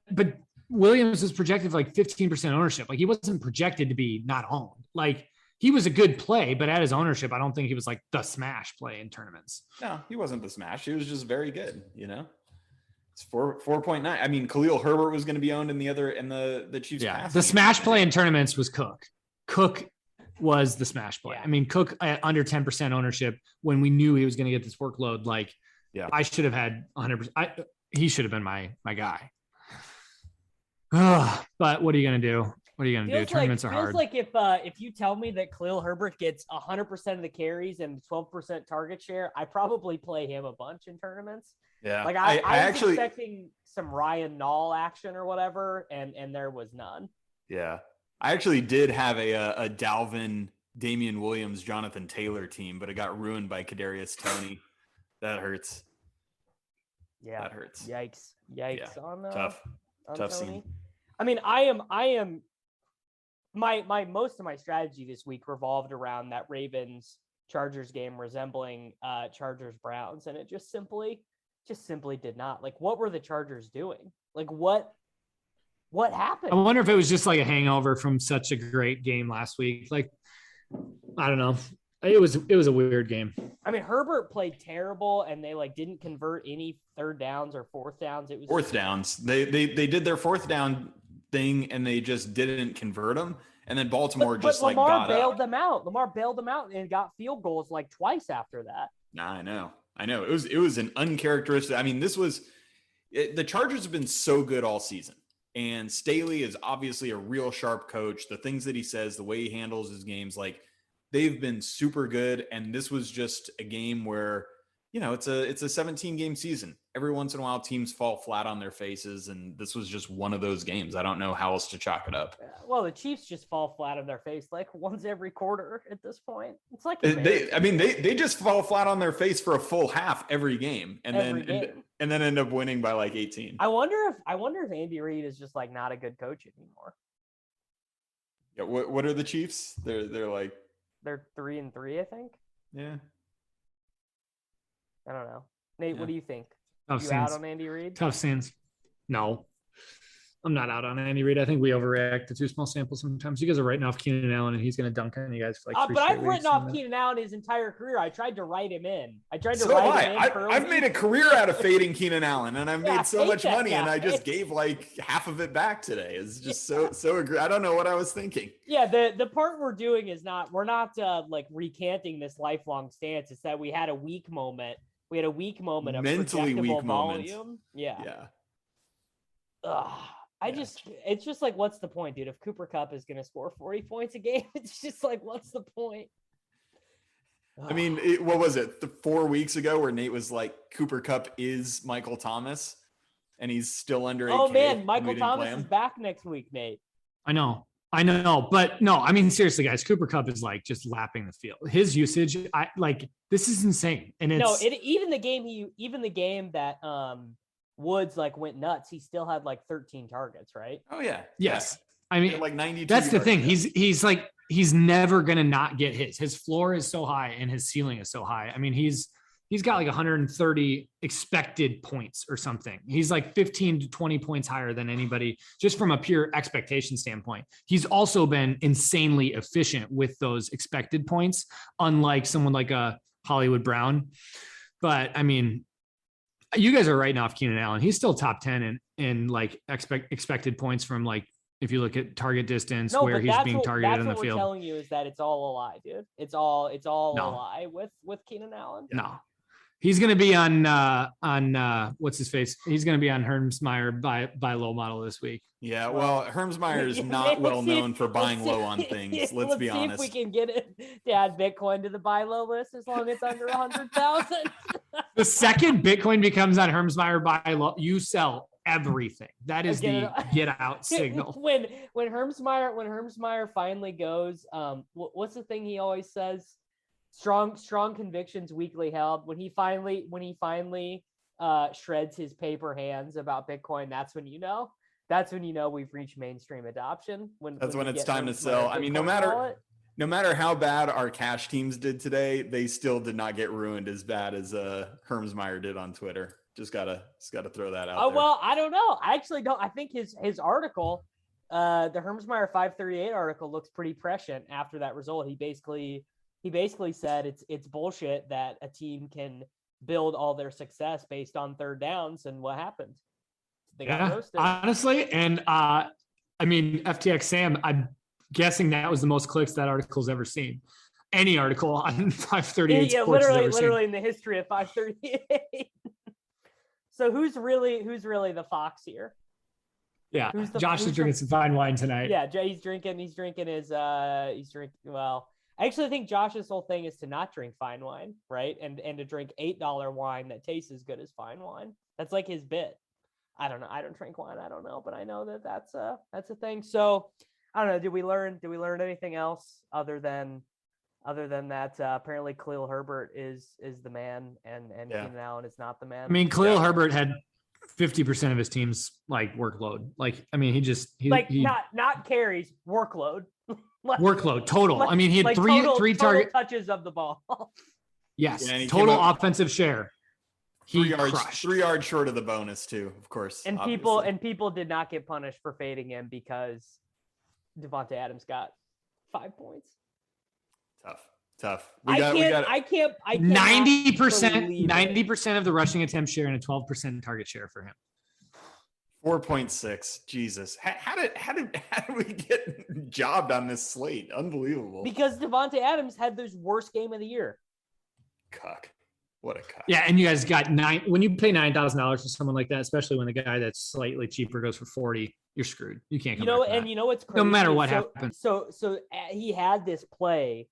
Williams was projected for like 15% ownership. Like he wasn't projected to be not owned. Like he was a good play, but at his ownership, I don't think he was like the smash play in tournaments. No, he wasn't the smash. He was just very good, It's 4.9. Khalil Herbert was going to be owned in the Chiefs. Yeah, the smash play in tournaments was Cook. Cook was the smash play. Yeah. Cook at under 10% ownership when we knew he was going to get this workload. Like, I should have had 100%. He should have been my guy. But what are you going to do? What are you going to do? Tournaments are hard. Feels like if you tell me that Khalil Herbert gets 100% of the carries and 12% target share, I probably play him a bunch in tournaments. Yeah. Like I was actually expecting some Ryan Nall action or whatever, and there was none. Yeah. I actually did have a Dalvin, Damian Williams, Jonathan Taylor team, but it got ruined by Kadarius Toney. That hurts. Yeah. That hurts. Yikes. Yeah. On tough Tony. scene. I am my most of my strategy this week revolved around that Ravens Chargers game resembling Chargers Browns, and it just simply did not. Like, what were the Chargers doing? Like, what happened? I wonder if it was just like a hangover from such a great game last week. Like, I don't know. It was a weird game. Herbert played terrible, and they didn't convert any third downs or fourth downs. It was fourth downs. They did their fourth down thing, and they just didn't convert them. And then Baltimore but Lamar got bailed up. them out. Lamar bailed them out and got field goals twice after that. Nah, I know. It was an uncharacteristic. This was the Chargers have been so good all season. And Staley is obviously a real sharp coach. The things that he says, the way he handles his games, they've been super good. And this was just a game where, it's a 17 game season. Every once in a while teams fall flat on their faces. And this was just one of those games. I don't know how else to chalk it up. Well, the Chiefs just fall flat on their face once every quarter at this point. It's they just fall flat on their face for a full half every game. And then end up winning by 18. I wonder if Andy Reid is just not a good coach anymore. Yeah, what are the Chiefs? They're 3-3, I think. Yeah. I don't know. Nate, What do you think? Tough you scenes. Out on Andy Reid? Tough scenes. No, I'm not out on Andy Reid. I think we overreact to too small samples sometimes. You guys are writing off Keenan Allen, and he's going to dunk on you guys for 3 But I've weeks. written off Keenan Allen his entire career. I tried to write him in. I've made a career out of fading Keenan Allen, and I've made so much money, and I just gave half of it back today. It's just so I don't know what I was thinking. Yeah, the part we're doing is we're not recanting this lifelong stance. It's that we had a weak moment. We had a weak moment of mentally weak volume. Yeah. It's just what's the point, dude? If Cooper Kupp is going to score 40 points a game, it's just what's the point? What was it? 4 weeks ago where Nate was like, Cooper Kupp is Michael Thomas, and he's still under 8K. Oh man, Michael Thomas is back next week, Nate. I know. I know, but no, I mean, seriously, guys, Cooper Kupp is like just lapping the field. His usage, this is insane. And it's even the game that Woods like went nuts, he still had like 13 targets, right? Oh yeah. Yes. Yeah. I mean, like 92. That's the thing. He's never gonna not get his. His floor is so high and his ceiling is so high. I mean, he's got like 130 expected points or something. He's like 15 to 20 points higher than anybody, just from a pure expectation standpoint. He's also been insanely efficient with those expected points, unlike someone like a Hollywood Brown. But I mean, you guys are writing off Keenan Allen. He's still top 10 in like expected points from like, if you look at target distance, where he's being targeted in the field. What we're telling you is that it's all a lie, dude. It's all a lie with Keenan Allen. No. He's going to be on what's his face? He's going to be on Hermsmeyer by low model this week. Yeah, well, Hermsmeyer is not well known for buying low on things. Let's be honest. See if we can get it to add Bitcoin to the buy low list as long as it's under 100,000. The second Bitcoin becomes on Hermsmeyer buy low, you sell everything. That is the get out signal. When Hermsmeyer finally goes, what's the thing he always says? Strong convictions weakly held. When he finally shreds his paper hands about Bitcoin, that's when you know we've reached mainstream adoption. When it's time to sell. I mean, no matter how bad our cash teams did today, they still did not get ruined as bad as Hermsmeyer did on Twitter. Just gotta throw that out. Oh, there. well, I don't know. I actually don't. I think his article, the Hermsmeyer 538 article, looks pretty prescient after that result. He basically said it's bullshit that a team can build all their success based on third downs, and what happened? They got roasted. Honestly, and I mean, FTX Sam, I'm guessing that was the most clicks that article's ever seen. Any article on 538 yeah, Sports literally in the history of 538. So who's really the fox here? Yeah, Josh is drinking some fine wine tonight. Yeah, he's drinking well. I actually think Josh's whole thing is to not drink fine wine, right? And to drink $8 wine that tastes as good as fine wine. That's like his bit. I don't know. I don't drink wine. I don't know, but I know that's a thing. So I don't know. Did we learn anything else other than that? Apparently, Khalil Herbert is the man, and Keenan Allen is not the man. I mean, Khalil Herbert had 50% of his team's like workload. Like, I mean, he not carries, workload. Workload total. I mean, he had three target touches of the ball. Yes, total offensive share. 3 yards short of the bonus too, of course. And people did not get punished for fading him because Devontae Adams got 5 points. Tough. I can't. 90% of the rushing attempt share and a 12% target share for him. 4.6. Jesus. How did we get jobbed on this slate? Unbelievable. Because Devontae Adams had his worst game of the year. Cuck. What a cuck. Yeah, and you guys got when you pay $9,000 for someone like that, especially when the guy that's slightly cheaper goes for 40, you're screwed. You can't come back from that. You know what's crazy? No matter what happens. So he had this play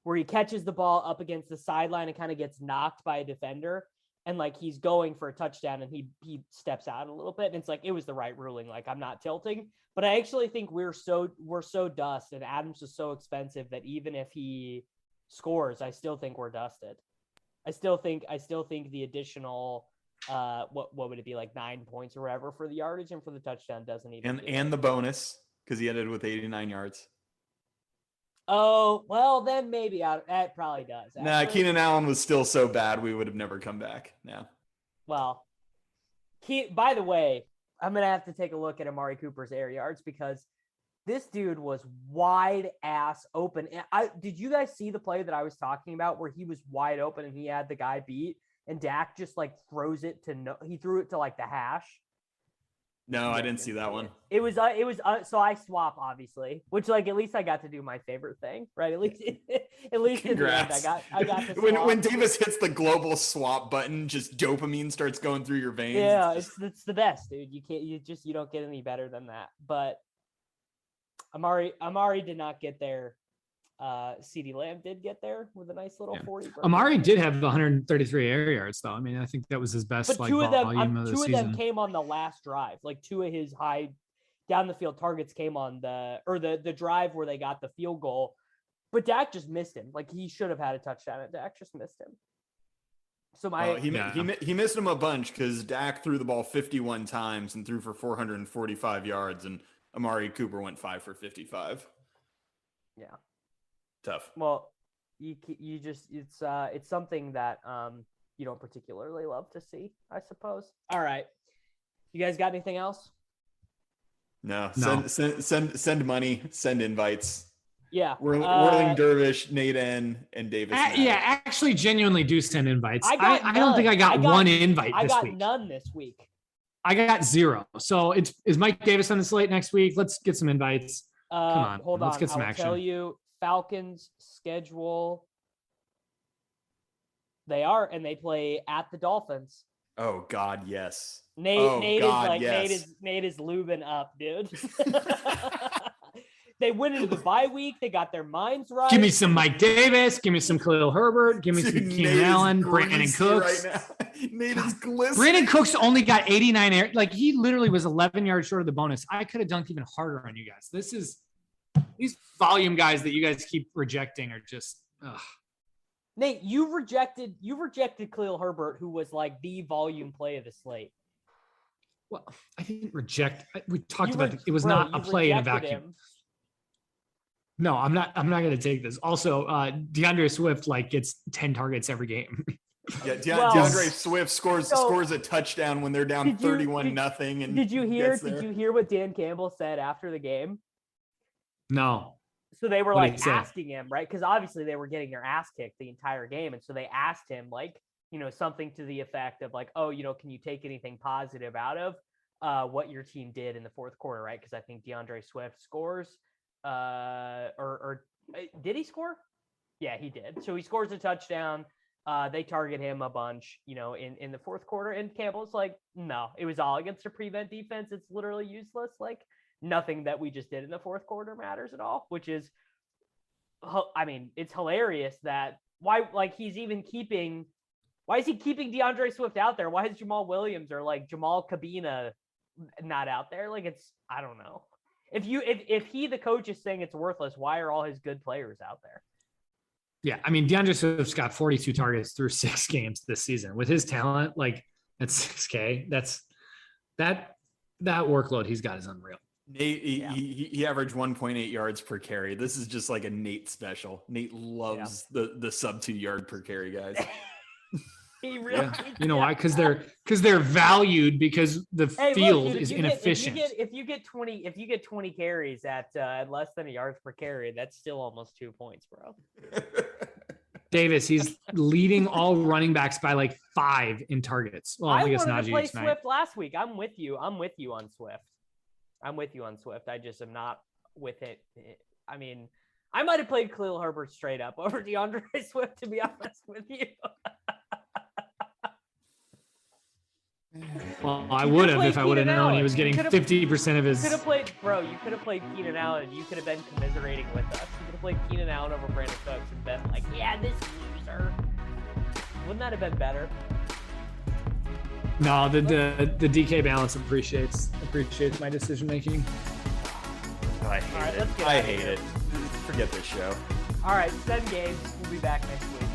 where he catches the ball up against the sideline and kind of gets knocked by a defender. And like he's going for a touchdown and he steps out a little bit. And it's like, it was the right ruling. Like, I'm not tilting, but I actually think we're so dust, and Adams is so expensive that even if he scores, I still think we're dusted. I still think the additional, what would it be, like 9 points or whatever for the yardage and for the touchdown doesn't even. And the bonus, because he ended with 89 yards. Oh, well, then maybe that probably does. Actually. Nah, Keenan Allen was still so bad we would have never come back. Yeah. Well, by the way, I'm going to have to take a look at Amari Cooper's air yards because this dude was wide ass open. And did you guys see the play that I was talking about where he was wide open and he had the guy beat and Dak just like throws it he threw it to like the hash? No, I didn't see that one. It was so I swap, obviously, which like at least I got to do my favorite thing, right? At least Congrats. I got to swap. When Davis hits the global swap button, just dopamine starts going through your veins. Yeah, it's the best, dude. You don't get any better than that. But Amari did not get there. CeeDee Lamb did get there with a nice little 40. Amari did have 133 air yards, though. I mean, I think that was his best. But two of them volume of the season. Came on the last drive. Like two of his high down the field targets came on the drive where they got the field goal, but Dak just missed him. Like he should have had a touchdown, and Dak just missed him. So he missed him a bunch because Dak threw the ball 51 times and threw for 445 yards, and Amari Cooper went 5 for 55. Yeah, tough. Well, you just it's something that you don't particularly love to see, I suppose. All right, you guys got anything else? No. Send money, send invites. Yeah. Whirling Dervish, Nate N, and Davis. Yeah, actually genuinely do send invites. I don't think I got one invite this week. I got none this week. I got 0. So is Mike Davis on the slate next week? Let's get some invites. Come on. Hold on. Let's get some action. I'll tell you, Falcons schedule. They play at the Dolphins. Oh God, yes. Nate is lubing up, dude. They went into the bye week. They got their minds right. Give me some Mike Davis. Give me some Khalil Herbert. Give me some Keenan Allen. Brandon Cooks. Right now. Nate is glistening. Brandon Cooks only got 89 air. Like he literally was 11 yards short of the bonus. I could have dunked even harder on you guys. These volume guys that you guys keep rejecting are just. Ugh. Nate, you rejected Khalil Herbert, who was like the volume play of the slate. Well, I didn't reject. We talked about it. It was not a play in a vacuum. Him. No, I'm not going to take this. Also, DeAndre Swift gets 10 targets every game. Yeah, DeAndre Swift scores a touchdown when they're down 31-0. And did you hear what Dan Campbell said after the game? No. So they were asking him, right? Because obviously they were getting their ass kicked the entire game, and so they asked him something to the effect of can you take anything positive out of what your team did in the fourth quarter, right? Because I think DeAndre Swift scores. Or did he score? Yeah, he did. So he scores a touchdown. They target him a bunch, in the fourth quarter. And Campbell's like, no, it was all against a prevent defense. It's literally useless. Like nothing that we just did in the fourth quarter matters at all, which is, it's hilarious that why is he keeping DeAndre Swift out there? Why is Jamal Williams or Jamal Cabina not out there? I don't know. If he, the coach, is saying it's worthless, why are all his good players out there? Yeah, DeAndre Swift's got 42 targets through 6 games this season. With his talent, that's 6K. That workload he's got is unreal. Nate, he averaged 1.8 yards per carry. This is just like a Nate special. Nate loves the sub 2 yard per carry guys. He really, you know why? Because they're valued because the field is inefficient. If you get 20 carries at less than a yard per carry, that's still almost 2 points, bro. Davis, he's leading all running backs by 5 in targets. Well, I guess wanted to play tonight. Swift last week. I'm with you on Swift. I just am not with it. I might have played Khalil Herbert straight up over DeAndre Swift, to be honest with you. Well, I would have if I would have known he was getting 50% of his. You could have played Keenan Allen, and you could have been commiserating with us. You could have played Keenan Allen over Brandon Cooks and been like, yeah, this loser. Wouldn't that have been better? No, the DK balance appreciates my decision making. I hate it. Forget this show. All right, 7 games. We'll be back next week.